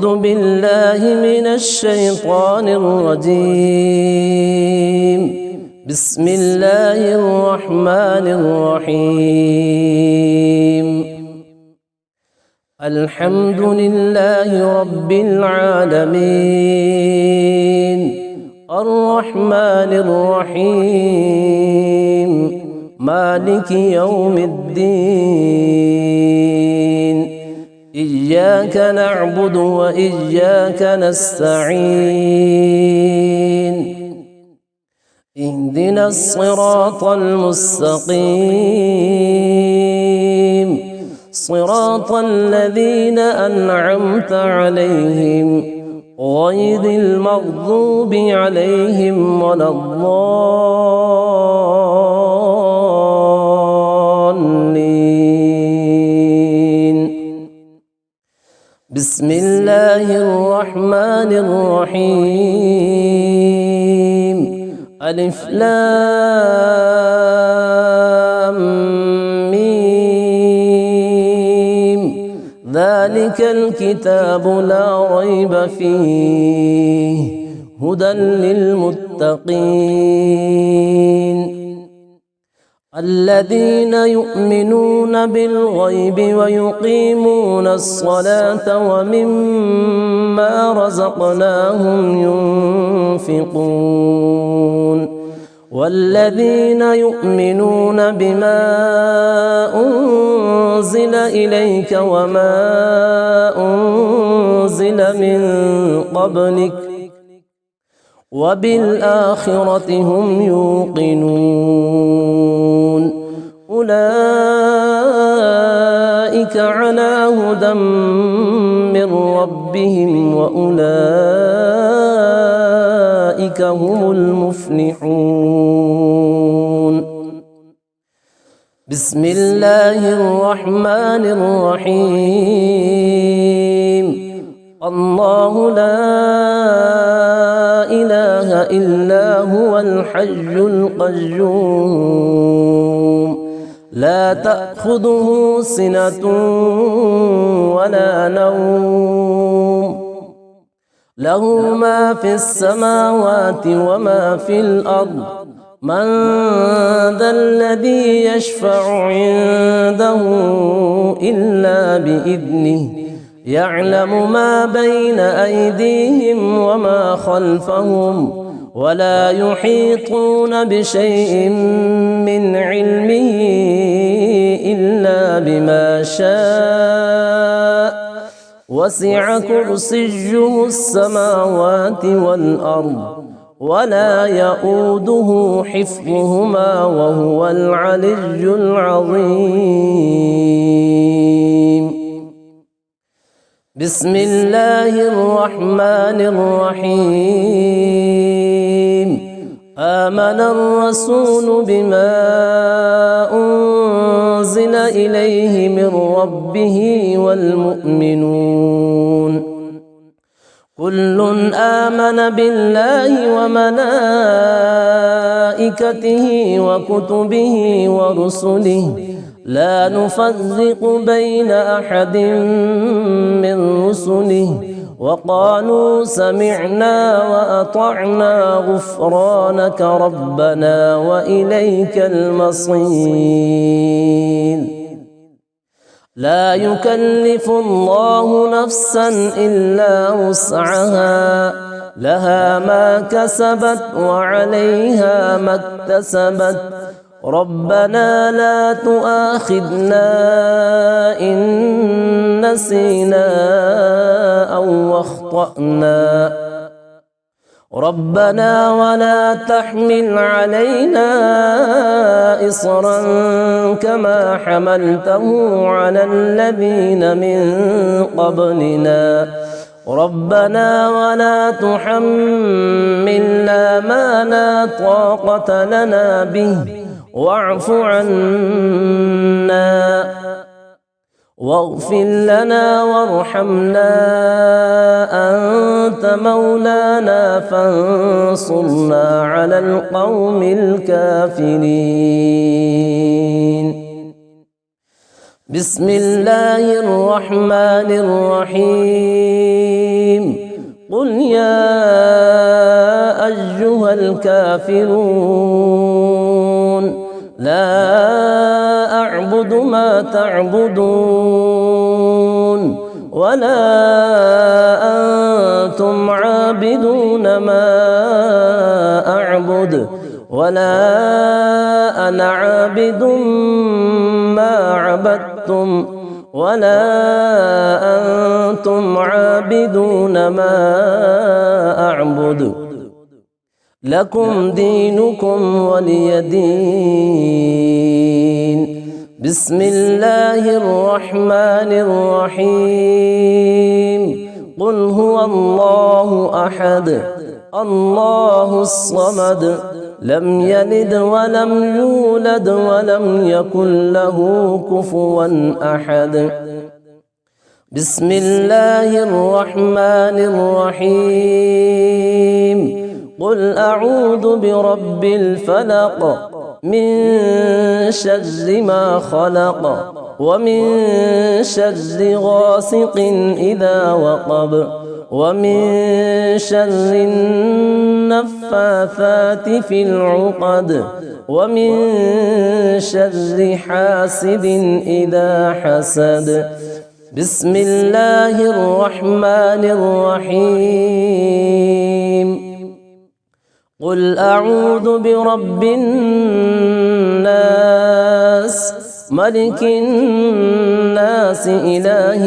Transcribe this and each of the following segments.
أعوذ بالله من الشيطان الرجيم. بسم الله الرحمن الرحيم. الحمد لله رب العالمين، الرحمن الرحيم، مالك يوم الدين. إياك نعبد وإياك نستعين. اهدنا الصراط المستقيم، صراط الذين أنعمت عليهم غير المغضوب عليهم ولا الضالين. بسم الله الرحمن الرحيم. ألف لام ميم. ذلك الكتاب لا ريب فيه هدى للمتقين الذين يؤمنون بالغيب ويقيمون الصلاة ومما رزقناهم ينفقون والذين يؤمنون بما أنزل إليك وما أنزل من قبلك وبالآخرة هم يوقنون أولئك على هدى من ربهم وأولئك هم المفلحون. بسم الله الرحمن الرحيم. الله لا إله إلا هو الحي القيوم لا تأخذه سنة ولا نوم له ما في السماوات وما في الأرض من ذا الذي يشفع عنده إلا بإذنه يعلم ما بين أيديهم وما خلفهم ولا يحيطون بشيء من علمه إلا بما شاء وسع كرسيه السماوات والأرض ولا يؤوده حفظهما وهو العلي العظيم. بسم الله الرحمن الرحيم. آمن الرسول بما أنزل إليه من ربه والمؤمنون كل آمن بالله وملائكته وكتبه ورسله لا نفرق بين أحد من رسله وقالوا سمعنا وأطعنا غفرانك ربنا وإليك المصير. لا يكلف الله نفسا إلا وسعها لها ما كسبت وعليها ما اكتسبت ربنا لا تؤاخذنا إن نسينا أو أخطأنا ربنا ولا تحمل علينا إصرا كما حملته على الذين من قبلنا ربنا ولا تحملنا ما لا طاقة لنا به واعف عنا واغفر لنا وارحمنا أنت مولانا فانصرنا على القوم الكافرين. بسم الله الرحمن الرحيم قل يا أيها الكافرون لا أعبد ما تعبدون ولا أنتم عابدون ما أعبد ولا أنا عابد ما عبدتم ولا أنتم عابدون ما أعبد لكم دينكم ولي دين. بسم الله الرحمن الرحيم قل هو الله أحد الله الصمد لم يلد ولم يولد ولم يكن له كفوا أحد. بسم الله الرحمن الرحيم قل أعوذ برب الفلق من شر ما خلق ومن شر غاسق إذا وقب ومن شر النفاثات في العقد ومن شر حاسد إذا حسد. بسم الله الرحمن الرحيم قل أعوذ برب الناس ملك الناس إله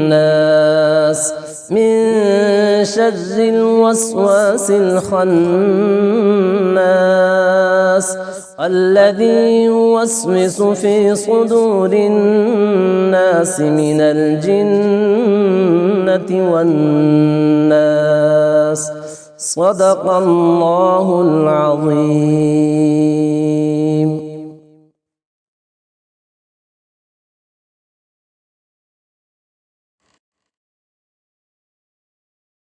الناس من شر الوسواس الخناس الذي يوسوس في صدور الناس من الجنة والناس. صدق الله العظيم.